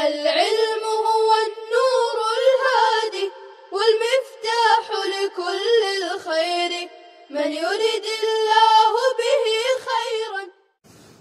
العلم هو النور الهادي والمفتاح لكل الخير من يرد الله به خيرا।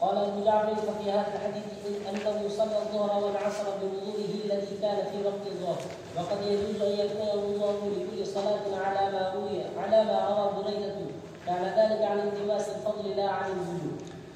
قال ابن جعفر ففي هذا الحديث أنه صلى الظهر والعصر بوضوئه الذي كان في وقت الظهر، وقد يجوز أن يكون وضوءه لكل صلاة على ما روى بريدة، كان ذلك عن التماس الفضل لا عن الوجوب।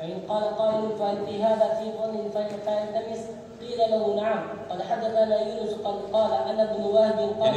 فإن قال قائل فهل في هذا في ظن فيلتمس؟ قيل له نعم، قد حدثنا يونس قال أن ابن وهب قال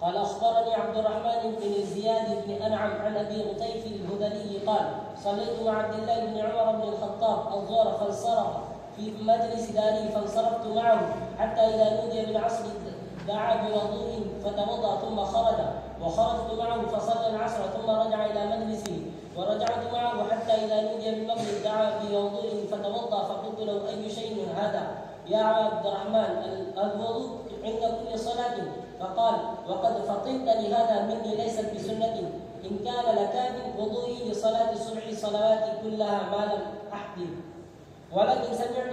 قال أخبرني عبد الرحمن بن زياد بن أنعم عن أبي غطيف الهذلي قال صليت مع عبد الله بن عمر بن الخطاب الظهر فانصرف في مجلس داري فانصرفت معه حتى إذا نودي بالعصر دعا بوضوء فتوضأ ثم خرج، وخرجت معه فصلى العصر ثم رجع إلى مجلسه، ورجعت معه حتى إذا نودي بالمغرب دعا بوضوء فتوضأ، فقلت له أي شيء هذا يا عبد الرحمن؟ الوضوء عند كل صلاة. فقال وقد فطنت لهذا مني ليست بسنة، إن كان لكان وضوئي لصلاة الصبح صلواتي كلها ما لم أحدث، ولكن سمعت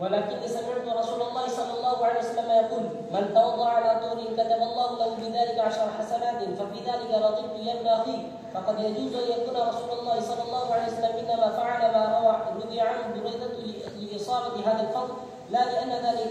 ولكن سمعت رسول الله صلى الله عليه وسلم يقول من توضأ على طور كتب الله له بذلك 10 حسنات، ففي ذلك رضيت يا ابن أخي. فقد يجوز أن يكون رسول الله صلى الله عليه وسلم إنما فعل ما روي عنه بريدة لإصابة هذا الفضل، لا لأن ذلك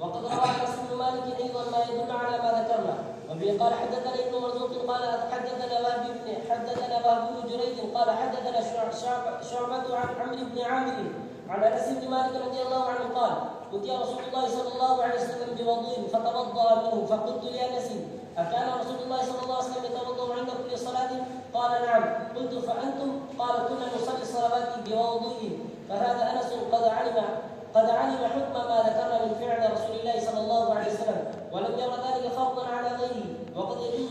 وقد روى أنس بن مالك أيضا ما يدل على ما ذكرنا، وبه قال حدثنا ابن مرزوق قال حدثنا وهب بن جريج قال حدثنا شعبة عن عمرو بن عامر عن انس بن مالك رضي الله عنه قال أتي رسول الله صلى الله عليه وسلم بوضوء فتوضأ منه فقلت لأنس أكان رسول الله صلى الله عليه وسلم يتوضأ عند كل صلاة؟ قال نعم. قلت فأنتم؟ قال كنا نصلي الصلوات بوضوء. فهذا أنس قد علم حكم ما ذكرنا من فعل رسول الله صلى الله عليه وسلم ولم ير ذلك فرضا على غيره وقد يجوز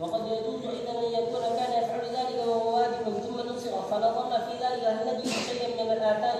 وقد يجوز إذا أن يكون كان يفعل ذلك وهو واجب ثم نسخ فنظرنا في ذلك هل نجد شيئا من الآثار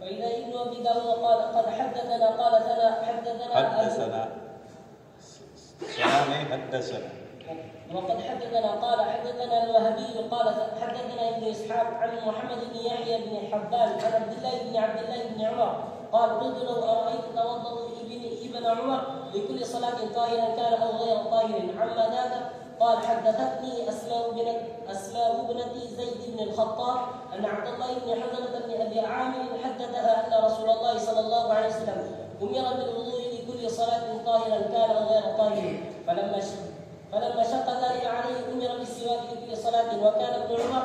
فإذا ابن أبي داود قال قد حدثنا قال حدثنا وقد حدثنا قال حدثنا الوهبي قال حدثنا ابن إسحاق عن محمد بن يحيى بن حبان عن عبد الله بن عمر قال قلت له أرأيت توضأ ابن عمر لكل صلاة طاهرا كان أو غير طاهر عما ذاك؟ قال حدثتني أسماء بنت زيد بن الخطاب أن عبد الله بن حنظلة بن أبي عامر حدثها أن رسول الله صلى الله عليه وسلم أمر بالوضوء لكل صلاة طاهرا كان أو غير طاهر فلما شق ذلك عليه أمر بالسواك لكل صلاة وكان ابن عمر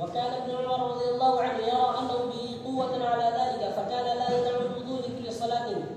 وكان ابن عمر رضي الله عنه يرى أنه به قوة على ذلك فكان لا يدع الوضوء لكل صلاة।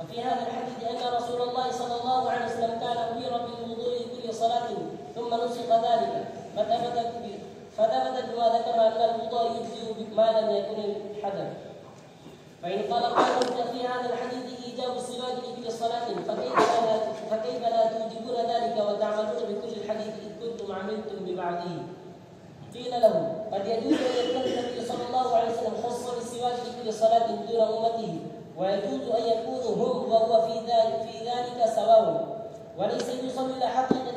وفي هذا الحديث أن رسول الله صلى الله عليه وسلم كان أمر بالوضوء لكل صلاة ثم نسخ ذلك فثبت بما ذكر أن الوضوء يجزئ ما لم يكن الحدث. فإن قال قائل في هذا الحديث إيجاب السواك لكل صلاة فكيف لا توجبون ذلك وتعملون بكل الحديث إذ كنتم عملتم ببعضه؟ قيل له قد يجوز أن يكون النبي صلى الله عليه وسلم خص بالسواك لكل صلاة دون أمته ويجوز أن يكونوا هم وهو في ذلك سواء وليس يوصل إلى حقيقة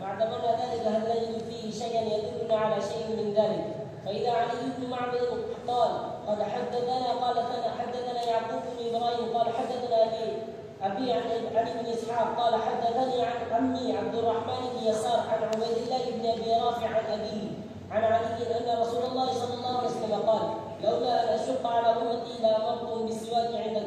فاعتبرنا ذلك هل نجد فيه شيئا يدلنا على شيء من ذلك؟ فإذا علي بن معبد قال قد حدثنا يعقوب بن إبراهيم قال حدثنا أبي عن ابن إسحاق قال حدثني عن عمي عبد الرحمن بن يسار عن عبيد الله بن أبي رافع عن أبيه عن علي أن رسول الله صلى الله عليه وسلم قال لولا أن أشق على أمتي لأمرتهم بالسواك عند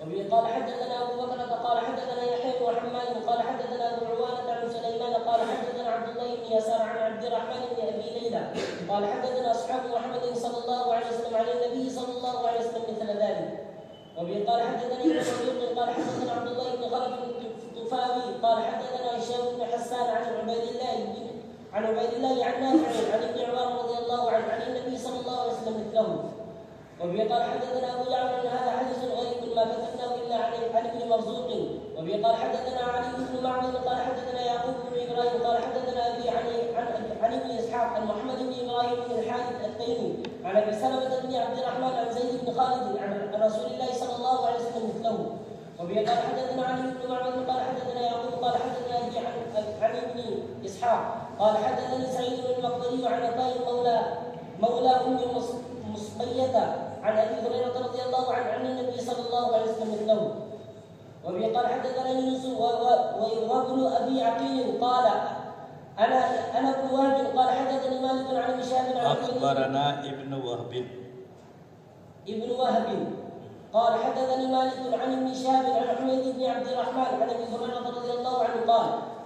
وبه قال حدثنا ابو بكر قال حدثنا يحيى بن حماد قال حدثنا ابو عوانة عن سليمان قال حدثنا عبد الله بن يسار عن عبد الرحمن بن ابي ليلى قال حدثنا اصحاب محمد صلى الله عليه وسلم عن النبي صلى الله عليه وسلم مثل ذلك. وبه قال حدثني ابن مسعود قال حدثنا عبد الله بن خلف الطفاوي قال حدثنا هشام بن حسان عن عبيد الله عن نافع عن ابن عمر رضي الله عنه عن النبي صلى الله عليه وسلم مثله. وبه قال حدثنا ابو جعفر ان هذا حديث غريب ما كتبناه الا عن ابن مرزوق. وبه قال حدثنا علي بن معمر قال حدثنا يعقوب بن ابراهيم قال حدثنا ابي عن ابن اسحاق عن محمد بن ابراهيم بن الحارث التيمي عن ابي سلمه بن عبد الرحمن عن زيد بن خالد عن رسول الله صلى الله عليه وسلم مثله. وبه قال حدثنا علي بن معمر قال حدثنا يعقوب قال حدثنا ابي عن ابن اسحاق قال حدثني سعيد بن المقبري عن عطاء مولى ام مصبية عن ابي هريره رضي الله عنه عن النبي صلى الله عليه وسلم مثله. وبه قال حدثنا يوسف وابن ابي عقيل قال انا ابن وهب قال حدثني مالك عن ابن شهاب عن اخبرنا ابن وهب قال حدثني مالك عن ابن شهاب عن حميد بن عبد الرحمن عن ابي هريره رضي الله عنه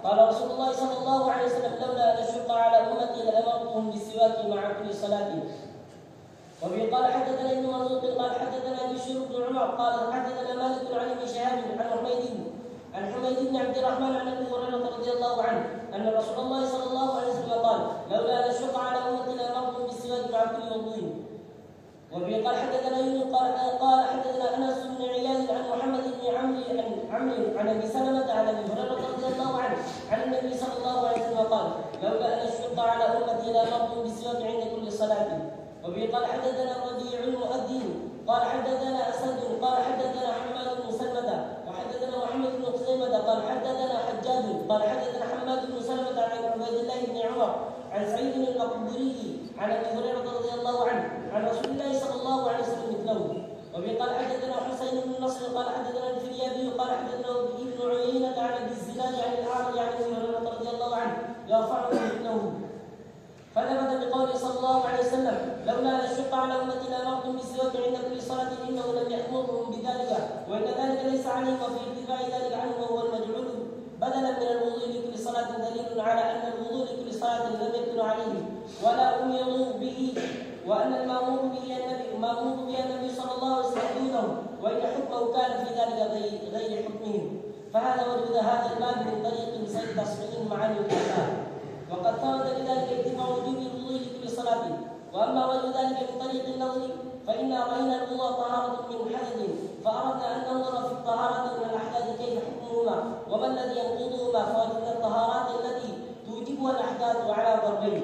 قال رسول الله صلى الله عليه وسلم لولا ان اشق على امتي لامرتهم بالسواك مع كل صلاه. وبه قال حدثنا ابن مرزوق قال حدثنا بشير بن عمر قال حدثنا مالك عن ابن شهاب عن حميد بن عبد الرحمن عن ابي هريره رضي الله عنه ان رسول الله صلى الله عليه وسلم قال لولا ان اشق على امتي لامرتهم بالسواك مع كل وضوء. وبه قال حدثنا يونس قال حدثنا انس بن عياض عن محمد بن عمرو عن ابي سلمه عن ابي هريره رضي الله عنه عن النبي صلى الله عليه وسلم قال لولا ان اشق على امتي لامرتهم بالسواك عند كل صلاه. وبه قال حدثنا الربيع المؤذن قال حدثنا اسد قال حدثنا حماد بن سلمة وحدثنا محمد بن خزيمة قال حدثنا حجاج قال حدثنا حماد بن سلمة عن عبيد الله بن عمر عن سعيد المقبري عن ابي هريره رضي الله عنه عن رسول الله صلى الله عليه وسلم مثله. وبه قال حدثنا حسين بن نصر قال حدثنا الفريابي قال حدثنا ابن عيينة عن ابي الزناد عن الاعرج عن ابي هريره رضي الله عنه يرفعه مثله. فثبت بقوله صلى الله عليه وسلم لولا ان اشق على امتي لامرتم بالسواك عند كل صلاه انه لم يامرهم بذلك وان ذلك ليس عليهم وفي ارتفاع ذلك عنه وهو المجعول بدلا من الوضوء لكل صلاه دليل على ان الوضوء لكل صلاه لم يكن عليه ولا امروا به وان المامور به النبي صلى الله عليه وسلم دونه وان حكمه كان في ذلك غير حكمهم. فهذا وجد هذا الباب من طريق سيد تصحيح معاني الكتاب. وقد ثبت بذلك ارتفاع وجوب الوضوء لكل صلاه. واما وجه ذلك من طريق النظر فانا راينا الوضوء طهاره من حدث فاردنا ان ننظر في الطهاره من الاحداث كيف حكمهما وما الذي ينقضهما فوجدنا الطهارات التي توجبها الاحداث على ضربين.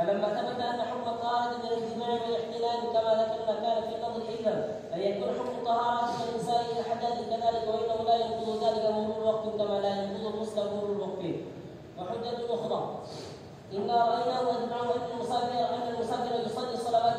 فلما ثبت ان حكم الطهارة من الجماع والاحتلام كما ذكرنا كان في النظر اذا فيكون حكم طهارة الانسان الى الحدث كذلك، وانه لا ينقض ذلك مرور الوقت كما لا ينقض الغسل مرور الوقت. وحجة اخرى إنا رأيناه أجمعوا أن المسافر يصلي الصلوات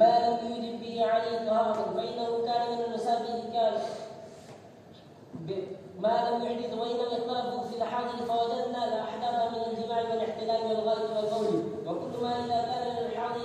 ما لم يجب به عليه طهارة فإنه كان من المسافر كان ما لم يحدث، وإنما اختلفوا في الحاضر فوجدنا الأحداث من الجماع والاحتلام والغائط والبول وكل ما إذا كان من الحاضر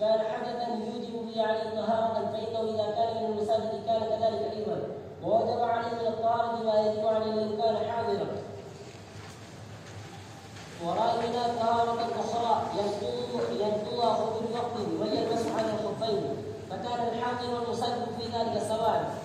كان حدثا يوجب به عليه طهارة فإنه إذا كان من المسافر كان كذلك أيضا، ووجب عليه من الطهارة ما يجب عليه إن كان حاضرا. ورأينا طهارة أخرى ينقضها خروج وقت وهي المسح على الخفين، فكان الحاضر والمسافر في ذلك سواء.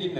3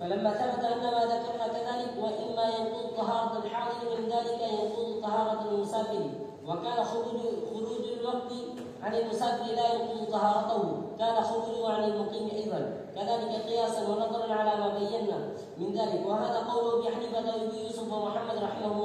فلما ثبت أن ما ذكرنا كذلك وإما ينقض طهارة الحاضر من ذلك ينقض طهارة المسافر، وكان خروج الوقت عن المسافر لا ينقض طهارته، كان خروجه عن المقيم أيضا كذلك قياسا ونظرا على ما بينا من ذلك، وهذا قوله أبي حنيفة وأبي يوسف ومحمد رحمه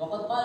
وقد قال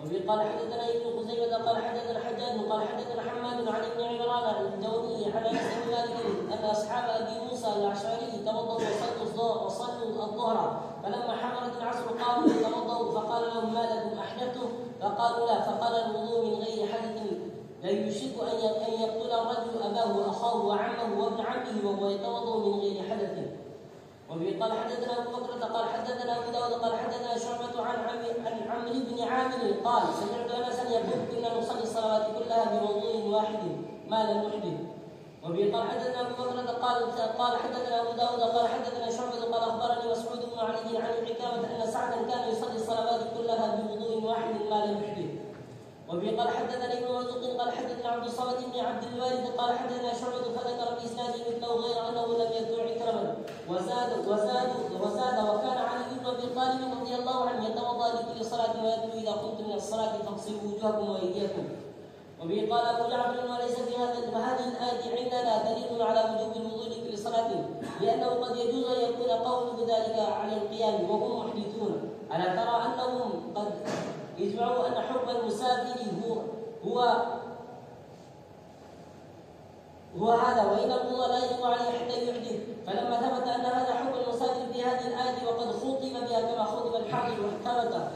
وفي قال حدثنا ابن خزيمة قال حدثنا الحجاج قال حدثنا حماد عن ابن عمران الجوني عن انس بن مالك ان اصحاب ابي موسى الاشعري توضؤوا وصلوا الظهر، فلما حضرت العصر قالوا توضؤوا، فقال لهم ما لكم احدثتم؟ فقالوا لا، فقال الوضوء من غير حدث لا يشك ان يقتل الرجل اباه واخاه وعمه وابن عمه وهو يتوضا من غير حدث. وفي قال حدثنا ابو بكر قال حدثنا ابو داود قال حدثنا شعبة عن عمرو بن عامر قال سمعت انسا يقول كنا نصلي الصلوات كلها بوضوء واحد ما لم نحدث. وفي قال حدثنا ابو بكر قال حدثنا ابو داود قال حدثنا شعبة قال اخبرني مسعود بن علي عن حكامة ان سعدا كان يصلي الصلوات كلها بوضوء واحد واحد ما لم يحدث. وفي قال حدثنا ابن مرزوق قال حدثنا عبد الصمد بن عبد الوارث قال حدثنا شعبة فذكر بإسناده مثله غير أنه لم يذكر عكرمة وزاد وكان علي بن أبي طالب رضي الله عنه يتوضأ لكل صلاة ويدعو إذا قمتم من الصلاة فاغسلوا وجوهكم وأيديكم. وبه قال أبو جعفر وليس في هذه الآية عندنا دليل على وجوب الوضوء لكل صلاة لأنه قد يجوز أن يكون قوله ذلك على القيام وهم محدثون. ألا ترى أنهم قد يجمعوا أن حكم المسافر هو هذا وإن الوضوء لا يجب عليه حتى يحدث. فلما ثبت أن هذا حكم المسافر في هذه الآية وقد خطب بها كما خطب الحاضر واحترز.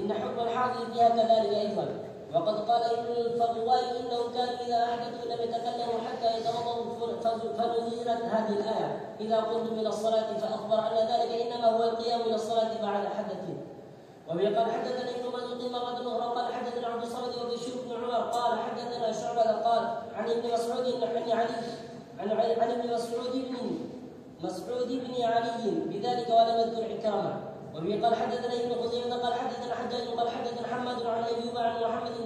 إن حكم الحاضر فيها كذلك أيضا. وقد قال ابن الفضواء إنهم كانوا إذا أحدثوا لم يتكلموا حتى يتوضأوا فنزلت هذه الآية إذا قمتم إلى الصلاة فأخبر أن ذلك إنما هو القيام إلى الصلاة بعد حدث. وقال حدثنا ابن مرزوق مرة أخرى قال حدثنا عبد الصمد وبشير بن عمر قال حدثنا شعبة قال عن ابن مسعود عن ابن مسعود بن علي بذلك ولم يذكر عكرمة. وبه قال حدثنا ابن خزيمة قال حدثنا حجاج قال حدثنا حماد عن أيوب عن محمد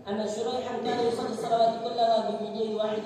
أن شريحا كان يصلي الصلوات كلها بوضوء واحد.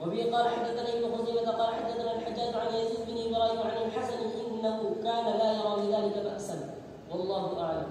وبه قال حدثنا ابن خزيمة قال حدثنا الحجاج عن يزيد بن إبراهيم عن الحسن إنه كان لا يرى بذلك بأسا والله أعلم.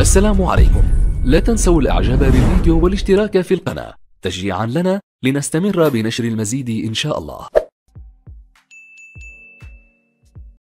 السلام عليكم. لا تنسوا الإعجاب بالفيديو والاشتراك في القناة تشجيعا لنا لنستمر بنشر المزيد إن شاء الله.